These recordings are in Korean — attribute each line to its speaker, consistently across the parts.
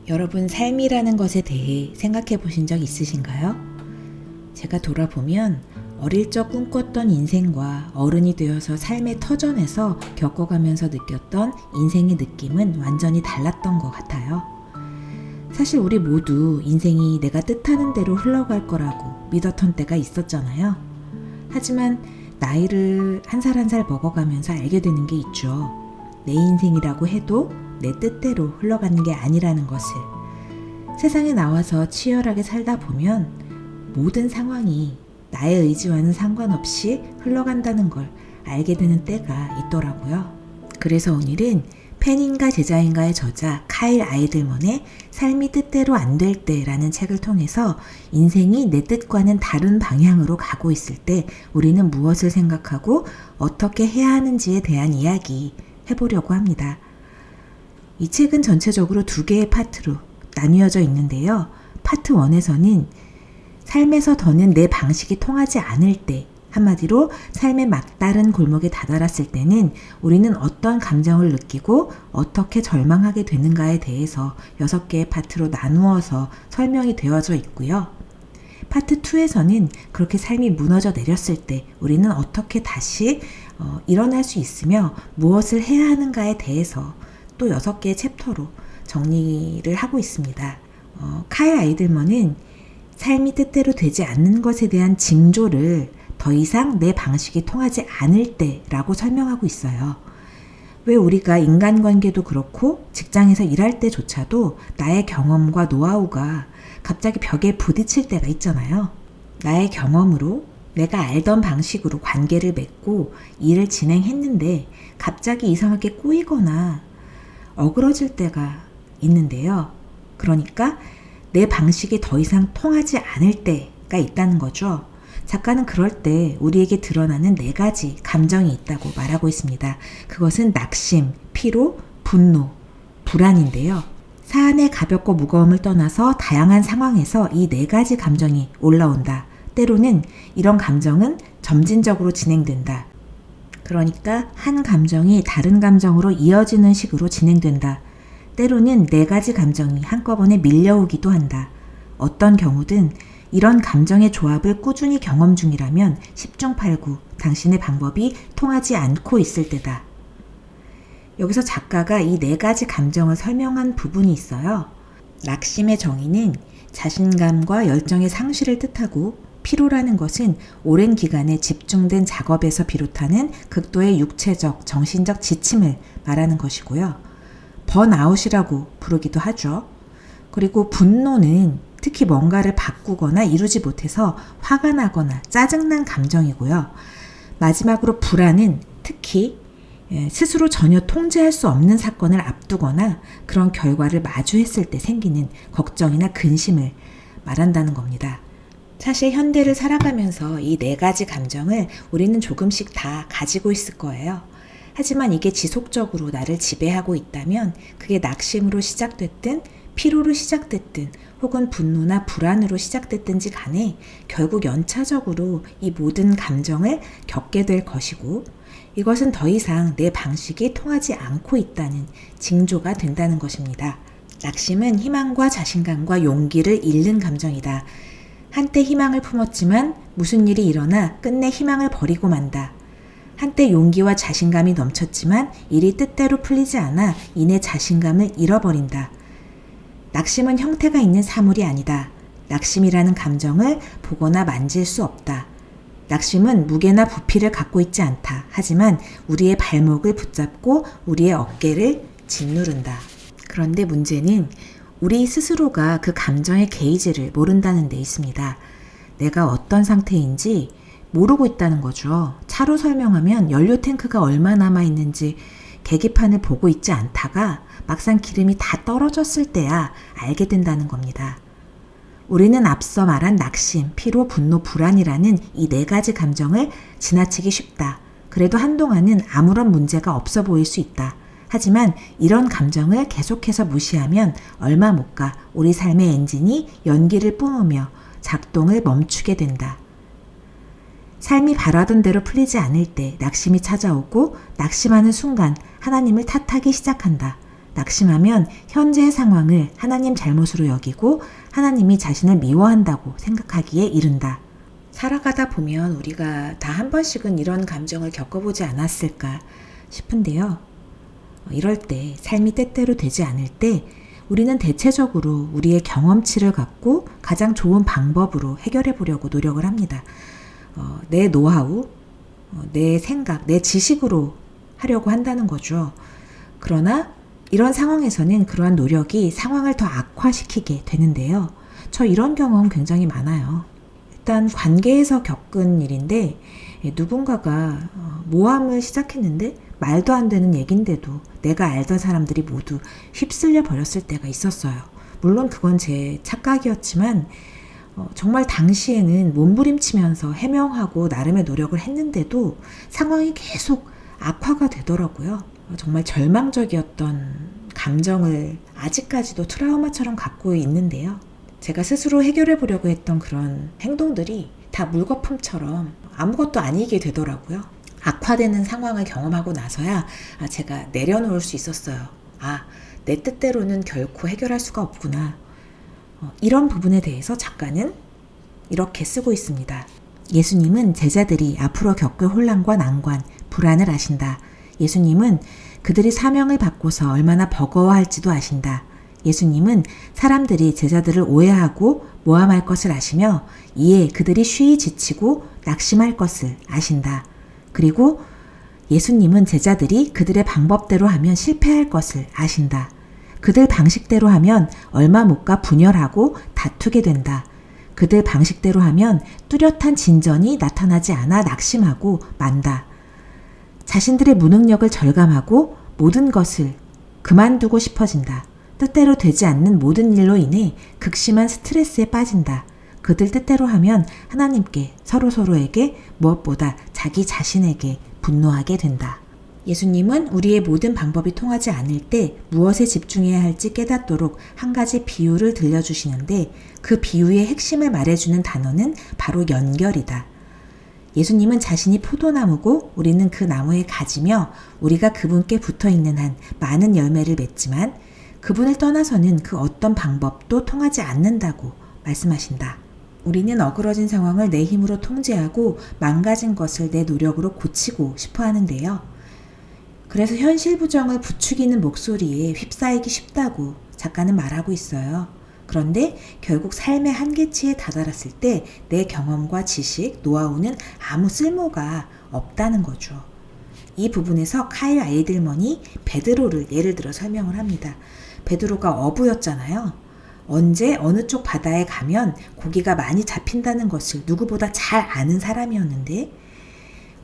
Speaker 1: 여러분 삶이라는 것에 대해 생각해 보신 적 있으신가요? 제가 돌아보면 어릴 적 꿈꿨던 인생과 어른이 되어서 삶의 터전에서 겪어가면서 느꼈던 인생의 느낌은 완전히 달랐던 것 같아요. 사실 우리 모두 인생이 내가 뜻하는 대로 흘러갈 거라고 믿었던 때가 있었잖아요. 하지만 나이를 한 살 한 살 먹어가면서 알게 되는 게 있죠. 내 인생이라고 해도 내 뜻대로 흘러가는 게 아니라는 것을. 세상에 나와서 치열하게 살다 보면 모든 상황이 나의 의지와는 상관없이 흘러간다는 걸 알게 되는 때가 있더라고요. 그래서 오늘은 팬인가 제자인가의 저자 카일 아이들먼의 삶이 뜻대로 안 될 때라는 책을 통해서 인생이 내 뜻과는 다른 방향으로 가고 있을 때 우리는 무엇을 생각하고 어떻게 해야 하는지에 대한 이야기 해보려고 합니다. 이 책은 전체적으로 두 개의 파트로 나뉘어져 있는데요. 파트 1에서는 삶에서 더는 내 방식이 통하지 않을 때, 한마디로 삶의 막다른 골목에 다다랐을 때는 우리는 어떤 감정을 느끼고 어떻게 절망하게 되는가에 대해서 6개의 파트로 나누어서 설명이 되어져 있고요. 파트 2에서는 그렇게 삶이 무너져 내렸을 때 우리는 어떻게 다시 일어날 수 있으며 무엇을 해야 하는가에 대해서 또 6개의 챕터로 정리를 하고 있습니다. 카일 아이들먼은 삶이 뜻대로 되지 않는 것에 대한 징조를 더 이상 내 방식이 통하지 않을 때라고 설명하고 있어요. 왜 우리가 인간관계도 그렇고 직장에서 일할 때조차도 나의 경험과 노하우가 갑자기 벽에 부딪힐 때가 있잖아요. 나의 경험으로 내가 알던 방식으로 관계를 맺고 일을 진행했는데 갑자기 이상하게 꼬이거나 어그러질 때가 있는데요. 그러니까 내 방식이 더 이상 통하지 않을 때가 있다는 거죠. 작가는 그럴 때 우리에게 드러나는 4가지 감정이 있다고 말하고 있습니다. 그것은 낙심, 피로, 분노, 불안인데요. 사안의 가볍고 무거움을 떠나서 다양한 상황에서 이 4가지 감정이 올라온다. 때로는 이런 감정은 점진적으로 진행된다. 그러니까 한 감정이 다른 감정으로 이어지는 식으로 진행된다. 때로는 4가지 감정이 한꺼번에 밀려오기도 한다. 어떤 경우든 이런 감정의 조합을 꾸준히 경험 중이라면 10중 8구 당신의 방법이 통하지 않고 있을 때다. 여기서 작가가 이 4가지 감정을 설명한 부분이 있어요. 낙심의 정의는 자신감과 열정의 상실을 뜻하고, 피로라는 것은 오랜 기간에 집중된 작업에서 비롯하는 극도의 육체적, 정신적 지침을 말하는 것이고요. 번아웃이라고 부르기도 하죠. 그리고 분노는 특히 뭔가를 바꾸거나 이루지 못해서 화가 나거나 짜증난 감정이고요. 마지막으로 불안은 특히 스스로 전혀 통제할 수 없는 사건을 앞두거나 그런 결과를 마주했을 때 생기는 걱정이나 근심을 말한다는 겁니다. 사실 현대를 살아가면서 이 4가지 감정을 우리는 조금씩 다 가지고 있을 거예요. 하지만 이게 지속적으로 나를 지배하고 있다면 그게 낙심으로 시작됐든 피로로 시작됐든 혹은 분노나 불안으로 시작됐든지 간에 결국 연차적으로 이 모든 감정을 겪게 될 것이고, 이것은 더 이상 내 방식이 통하지 않고 있다는 징조가 된다는 것입니다. 낙심은 희망과 자신감과 용기를 잃는 감정이다. 한때 희망을 품었지만 무슨 일이 일어나 끝내 희망을 버리고 만다. 한때 용기와 자신감이 넘쳤지만 일이 뜻대로 풀리지 않아 이내 자신감을 잃어버린다. 낙심은 형태가 있는 사물이 아니다. 낙심이라는 감정을 보거나 만질 수 없다. 낙심은 무게나 부피를 갖고 있지 않다. 하지만 우리의 발목을 붙잡고 우리의 어깨를 짓누른다. 그런데 문제는 우리 스스로가 그 감정의 게이지를 모른다는 데 있습니다. 내가 어떤 상태인지 모르고 있다는 거죠. 차로 설명하면 연료 탱크가 얼마 남아있는지 계기판을 보고 있지 않다가 막상 기름이 다 떨어졌을 때야 알게 된다는 겁니다. 우리는 앞서 말한 낙심, 피로, 분노, 불안이라는 이 4가지 감정을 지나치기 쉽다. 그래도 한동안은 아무런 문제가 없어 보일 수 있다. 하지만 이런 감정을 계속해서 무시하면 얼마 못 가 우리 삶의 엔진이 연기를 뿜으며 작동을 멈추게 된다. 삶이 바라던 대로 풀리지 않을 때 낙심이 찾아오고 낙심하는 순간 하나님을 탓하기 시작한다. 낙심하면 현재의 상황을 하나님 잘못으로 여기고 하나님이 자신을 미워한다고 생각하기에 이른다. 살아가다 보면 우리가 다 한 번씩은 이런 감정을 겪어보지 않았을까 싶은데요. 이럴 때 삶이 때때로 되지 않을 때 우리는 대체적으로 우리의 경험치를 갖고 가장 좋은 방법으로 해결해 보려고 노력을 합니다. 내 노하우, 내 생각, 내 지식으로 하려고 한다는 거죠. 그러나 이런 상황에서는 그러한 노력이 상황을 더 악화시키게 되는데요. 저 이런 경험 굉장히 많아요. 일단 관계에서 겪은 일인데 누군가가 모함을 시작했는데 말도 안 되는 얘긴데도 내가 알던 사람들이 모두 휩쓸려 버렸을 때가 있었어요. 물론 그건 제 착각이었지만 정말 당시에는 몸부림치면서 해명하고 나름의 노력을 했는데도 상황이 계속 악화가 되더라고요. 정말 절망적이었던 감정을 아직까지도 트라우마처럼 갖고 있는데요. 제가 스스로 해결해 보려고 했던 그런 행동들이 다 물거품처럼 아무것도 아니게 되더라고요. 악화되는 상황을 경험하고 나서야 제가 내려놓을 수 있었어요. 내 뜻대로는 결코 해결할 수가 없구나. 이런 부분에 대해서 작가는 이렇게 쓰고 있습니다. 예수님은 제자들이 앞으로 겪을 혼란과 난관, 불안을 아신다. 예수님은 그들이 사명을 받고서 얼마나 버거워할지도 아신다. 예수님은 사람들이 제자들을 오해하고 모함할 것을 아시며 이에 그들이 쉬이 지치고 낙심할 것을 아신다. 그리고 예수님은 제자들이 그들의 방법대로 하면 실패할 것을 아신다. 그들 방식대로 하면 얼마 못 가 분열하고 다투게 된다. 그들 방식대로 하면 뚜렷한 진전이 나타나지 않아 낙심하고 만다. 자신들의 무능력을 절감하고 모든 것을 그만두고 싶어진다. 뜻대로 되지 않는 모든 일로 인해 극심한 스트레스에 빠진다. 그들 뜻대로 하면 하나님께 서로에게 무엇보다 자기 자신에게 분노하게 된다. 예수님은 우리의 모든 방법이 통하지 않을 때 무엇에 집중해야 할지 깨닫도록 한 가지 비유를 들려주시는데 그 비유의 핵심을 말해주는 단어는 바로 연결이다. 예수님은 자신이 포도나무고 우리는 그 나무에 가지며 우리가 그분께 붙어있는 한 많은 열매를 맺지만 그분을 떠나서는 그 어떤 방법도 통하지 않는다고 말씀하신다. 우리는 어그러진 상황을 내 힘으로 통제하고 망가진 것을 내 노력으로 고치고 싶어 하는데요. 그래서 현실 부정을 부추기는 목소리에 휩싸이기 쉽다고 작가는 말하고 있어요. 그런데 결국 삶의 한계치에 다다랐을 때 내 경험과 지식, 노하우는 아무 쓸모가 없다는 거죠. 이 부분에서 카일 아이들먼이 베드로를 예를 들어 설명을 합니다. 베드로가 어부였잖아요. 언제 어느 쪽 바다에 가면 고기가 많이 잡힌다는 것을 누구보다 잘 아는 사람이었는데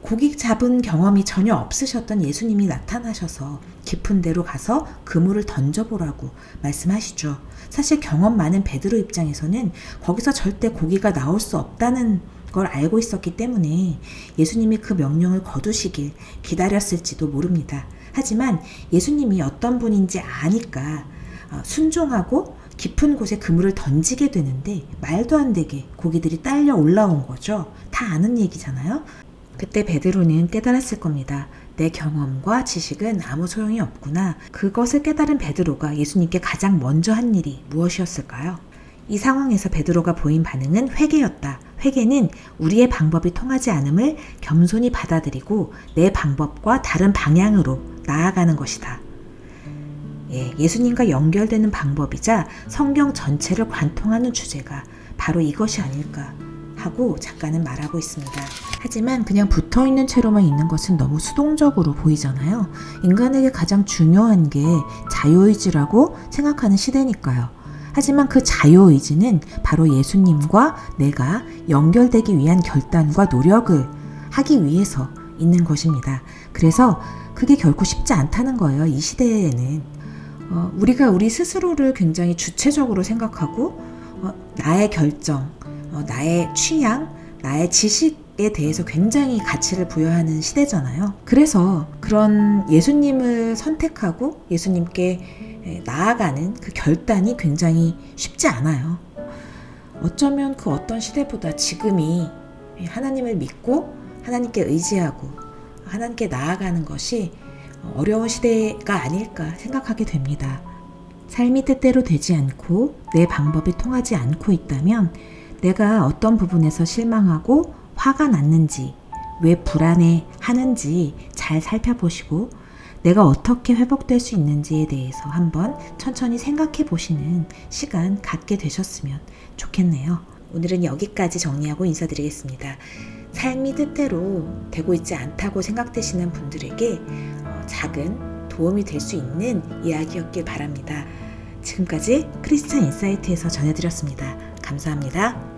Speaker 1: 고기 잡은 경험이 전혀 없으셨던 예수님이 나타나셔서 깊은 데로 가서 그물을 던져보라고 말씀하시죠. 사실 경험 많은 베드로 입장에서는 거기서 절대 고기가 나올 수 없다는 걸 알고 있었기 때문에 예수님이 그 명령을 거두시길 기다렸을지도 모릅니다. 하지만 예수님이 어떤 분인지 아니까 순종하고 깊은 곳에 그물을 던지게 되는데 말도 안 되게 고기들이 딸려 올라온 거죠. 다 아는 얘기잖아요. 그때 베드로는 깨달았을 겁니다. 내 경험과 지식은 아무 소용이 없구나. 그것을 깨달은 베드로가 예수님께 가장 먼저 한 일이 무엇이었을까요? 이 상황에서 베드로가 보인 반응은 회개였다. 회개는 우리의 방법이 통하지 않음을 겸손히 받아들이고 내 방법과 다른 방향으로 나아가는 것이다. 예수님과 연결되는 방법이자 성경 전체를 관통하는 주제가 바로 이것이 아닐까 하고 작가는 말하고 있습니다. 하지만 그냥 붙어있는 채로만 있는 것은 너무 수동적으로 보이잖아요. 인간에게 가장 중요한 게 자유의지라고 생각하는 시대니까요. 하지만 그 자유의지는 바로 예수님과 내가 연결되기 위한 결단과 노력을 하기 위해서 있는 것입니다. 그래서 그게 결코 쉽지 않다는 거예요. 이 시대에는 우리가 우리 스스로를 굉장히 주체적으로 생각하고 나의 결정, 나의 취향, 나의 지식에 대해서 굉장히 가치를 부여하는 시대잖아요. 그래서 그런 예수님을 선택하고 예수님께 나아가는 그 결단이 굉장히 쉽지 않아요. 어쩌면 그 어떤 시대보다 지금이 하나님을 믿고 하나님께 의지하고 하나님께 나아가는 것이 어려운 시대가 아닐까 생각하게 됩니다. 삶이 뜻대로 되지 않고 내 방법이 통하지 않고 있다면 내가 어떤 부분에서 실망하고 화가 났는지, 왜 불안해 하는지 잘 살펴보시고 내가 어떻게 회복될 수 있는지에 대해서 한번 천천히 생각해 보시는 시간 갖게 되셨으면 좋겠네요. 오늘은 여기까지 정리하고 인사드리겠습니다. 삶이 뜻대로 되고 있지 않다고 생각되시는 분들에게 작은 도움이 될 수 있는 이야기였길 바랍니다. 지금까지 크리스찬 인사이트에서 전해드렸습니다. 감사합니다.